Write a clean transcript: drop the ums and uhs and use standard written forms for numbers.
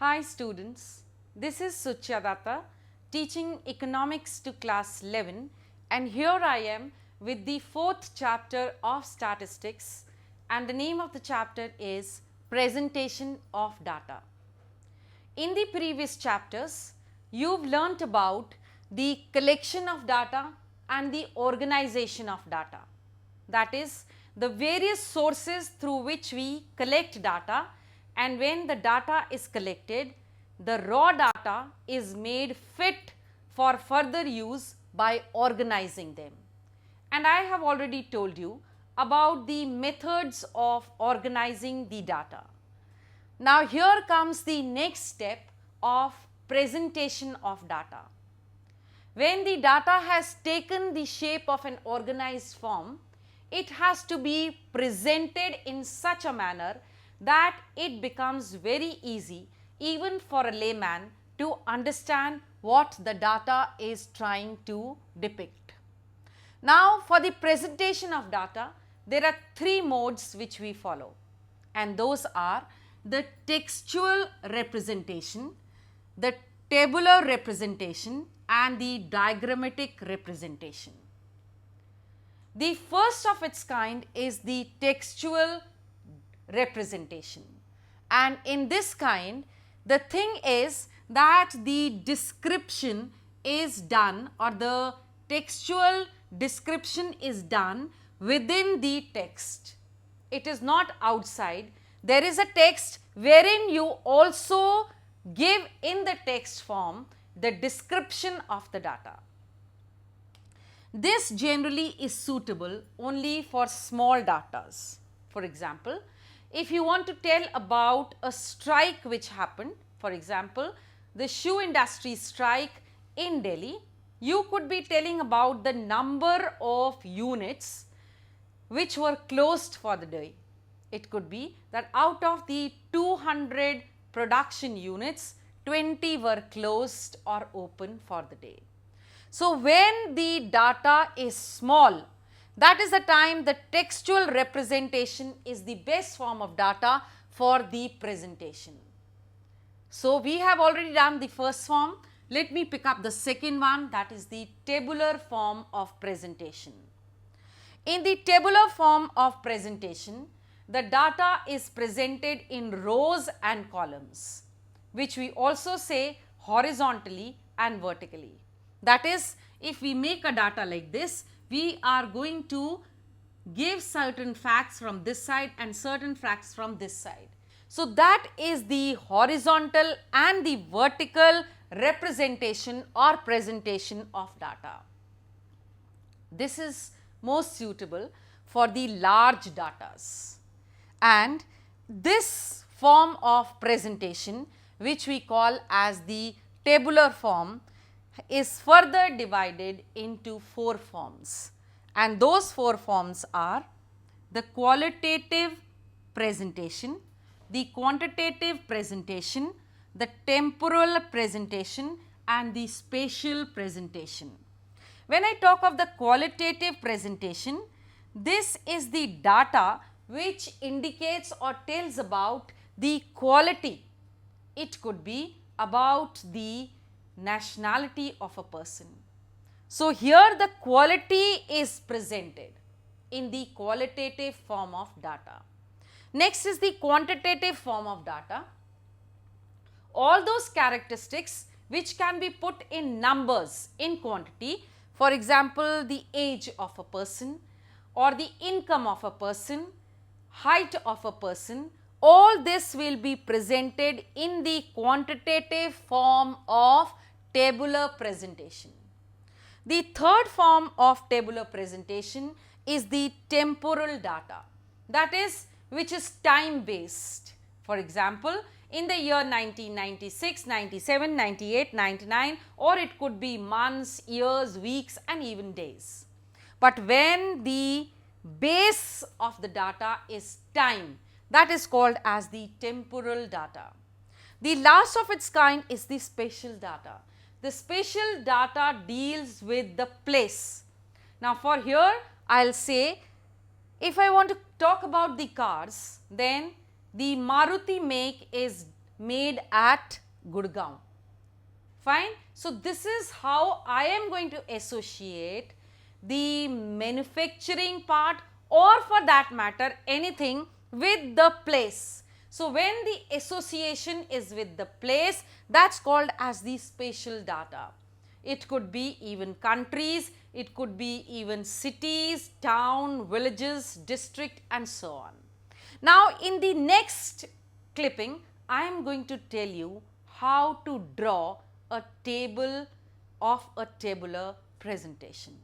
Hi students, this is Suchadata teaching economics to class 11 and here I am with the fourth chapter of statistics and the name of the chapter is presentation of data. In the previous chapters, you've learnt about the collection of data and the organization of data. That is, the various sources through which we collect data, and when the data is collected, the raw data is made fit for further use by organizing them. And I have already told you about the methods of organizing the data. Now here comes the next step of presentation of data. When the data has taken the shape of an organized form, it has to be presented in such a manner that it becomes very easy even for a layman to understand what the data is trying to depict. Now for the presentation of data, there are three modes which we follow, and those are the textual representation, the tabular representation and the diagrammatic representation. The first of its kind is the textual representation, and in this kind the thing is that the description is done, or the textual description is done within the text. It is not outside. There is a text wherein you also give in the text form the description of the data. This generally is suitable only for small datas. For example, if you want to tell about a strike which happened, for example, the shoe industry strike in Delhi, you could be telling about the number of units which were closed for the day. It could be that out of the 200 production units, 20 were closed or open for the day. So when the data is small, that is the time the textual representation is the best form of data for the presentation. So we have already done the first form. Let me pick up the second one, that is the tabular form of presentation. In the tabular form of presentation, the data is presented in rows and columns, which we also say horizontally and vertically. That is, if we make a data like this, we are going to give certain facts from this side and certain facts from this side. So that is the horizontal and the vertical representation or presentation of data. This is most suitable for the large datas. And this form of presentation, which we call as the tabular form, is further divided into four forms, and those four forms are the qualitative presentation, the quantitative presentation, the temporal presentation and the spatial presentation. When I talk of the qualitative presentation, this is the data which indicates or tells about the quality. It could be about the nationality of a person. So here the quality is presented in the qualitative form of data. Next is the quantitative form of data. All those characteristics which can be put in numbers in quantity, for example, the age of a person or the income of a person, height of a person, all this will be presented in the quantitative form of tabular presentation. The third form of tabular presentation is the temporal data, that is, which is time based. For example, in the year 1996, 97, 98, 99, or it could be months, years, weeks and even days. But when the base of the data is time, that is called as the temporal data. The last of its kind is the spatial data. The spatial data deals with the place. Now for here I will say, if I want to talk about the cars, then the Maruti make is made at Gurgaon. Fine. So, this is how I am going to associate the manufacturing part, or for that matter anything, with the place. So, when the association is with the place, that is called as the spatial data. It could be even countries, it could be even cities, town, villages, district and so on. Now, in the next clipping, I am going to tell you how to draw a table of a tabular presentation.